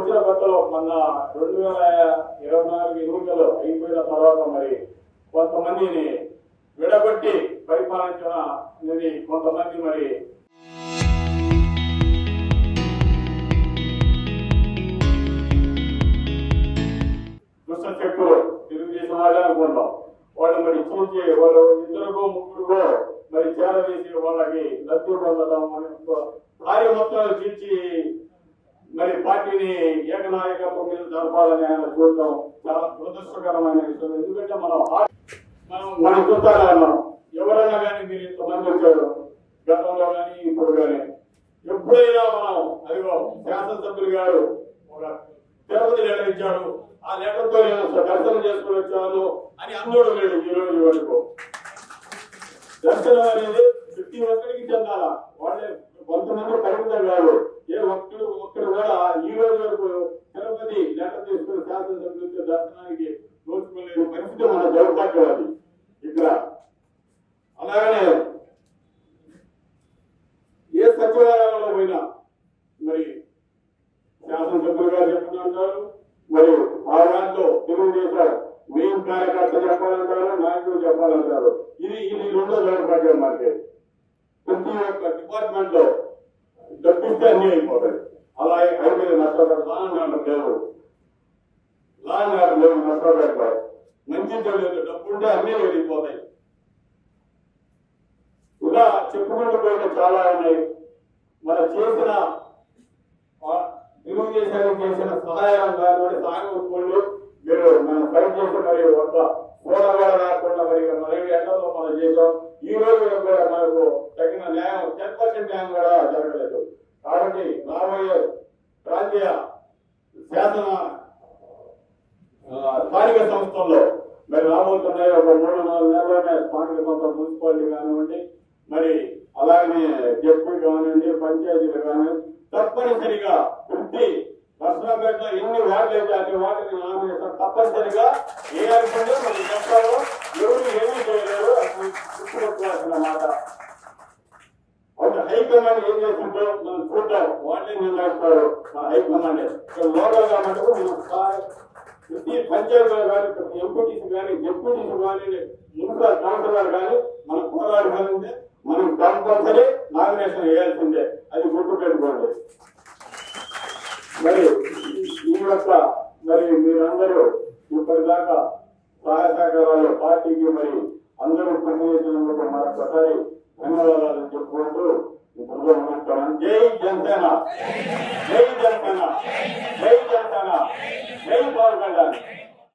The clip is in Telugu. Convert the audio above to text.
వచ్చిన కొత్తలో మొన్న 2024 ఎన్నికలు అయిపోయిన తర్వాత మరి కొంతమందిని విడగొట్టి పరిపాలించిన కొంతమంది మరి దుష్ట శక్తులు తెలుగుదేశం వాళ్ళే అనుకుంటాం. వాళ్ళు మరి చూసి వాళ్ళు ఇద్దరుగో ముగ్గురుగో మరి చేరవేసి వాళ్ళకి లబ్ధి పొందడం భార్య మొత్తాలు తీర్చి మరి పార్టీని ఏకనాయకత్వం మీద జరపాలని ఆయన చూడటం చాలా దురదృష్టకరమైన విషయం. ఎందుకంటే మనం చూస్తానే ఉన్నాం. ఎవరైనా కానీ మీరు ఇంతమంది వచ్చారు గతంలో కానీ ఇప్పుడు కానీ, ఎప్పుడైనా మనం అదిగో శాసనసభ్యులు గారు ఒక తిరుపతి లెటర్ ఇచ్చాడు, ఆ లెటర్తో నేను దర్శనం చేసుకుని వచ్చాను అని అందరూ లేడు. ఈ రోజు వరకు దర్శనం అనేది ప్రతి ఒక్కరికి చెందాలా. వాళ్ళే కొంతమంది పరిమితం కాదు. ఏ ఒక్కడు కూడా ఈ రోజు వరకు తిరుపతి లెటర్ తీసుకుని శాసనసభ్యులతో దర్శనానికి నోచుకోలేని పరిస్థితి మన దౌర్భాగ్యం అది ఇక్కడ. అలాగనే ఏ సచివాలయంలో పోయినా మరి శాసనసభ్యులుగా చెప్తుంటారు, మరి ఆ దాంట్లో తెలుగుదేశం మెయిన్ కార్యకర్త చెప్పాలంటారు, నాయకులు చెప్పాలంటారు. ఇది రెండో దౌర్భాగ్యం మనకి. ప్రతి ఒక్క డిపార్ట్మెంట్ లో డబ్బిస్తే అన్ని అయిపోతాయి. అలా అయిపోయింది నష్టపడి లాంగ్ ఆర్డర్ లేవు నష్టపడతారు. మంచి తెలియదు డబ్బు ఉంటే అన్నీ వెళ్ళిపోతాయి. ఇలా చెప్పుకుంటూ పోయిన చాలా ఉన్నాయి. మనం చేసిన తెలుగుదేశానికి చేసిన సహాయం కానివ్వండి, సాయం ఒప్పుకోండి మీరు మనం ఫైట్ చేసి మరి ఒక కూడా రాకుండా మరి ఎండలో మనం చేసాం. ఈ రోజు కూడా మనకు తగిన న్యాయం 10% న్యాయం కూడా జరగలేదు. కాబట్టి రాబోయే ప్రాంతీయ శాసన స్థానిక సంస్థల్లో మరి రాబోతున్నాయి ఒక 3-4 నెలలోనే స్థానిక సంస్థ మున్సిపాలిటీ కానివ్వండి, మరి అలాగనే జడ్పీ కానివ్వండి, పంచాయతీలు కానివ్వండి, తప్పనిసరిగా ప్రతి నర్సరాపేటలో ఎన్ని వార్డులు అయితే అన్ని వాటిని నామినేషన్ తప్పనిసరిగా వేయాల్సిందే. మన చట్టాల్లో ఎవరు ఏమీ చేయలేరు. అసలు గుర్తుపెట్టుకోవాల్సిన మాట. ఒక హైకమాండ్ ఏం చేస్తుందో మనం చూద్దాం. వాళ్ళే నిర్ణయిస్తారు మన హైకమాండ్. లోకల్ కాబట్టి మనం ప్రతి పంచాయతీలో కానీ, ప్రతి ఎంపీటీసీ కానీ, జెడ్పీటీసీ కానీ, మున్సిపల్ కౌన్సిలర్ కానీ మనం పోరాడాలంటే మనం కంపల్సరీ నామినేషన్ వేయాల్సిందే. అది గుర్తుపెట్టుకోండి. మరి ఈ యొక్క మరి మీరందరూ ఇప్పటిదాకా సహాయ సహకారాలు పార్టీకి మరి అందరూ పనిచేసినందుకు మరొకసారి ధన్యవాదాలు చెప్పుకుంటూ నమస్కారం. జై జనసేన, జై జనసేన, జై జనసేన, జై పవన్ కళ్యాణ్.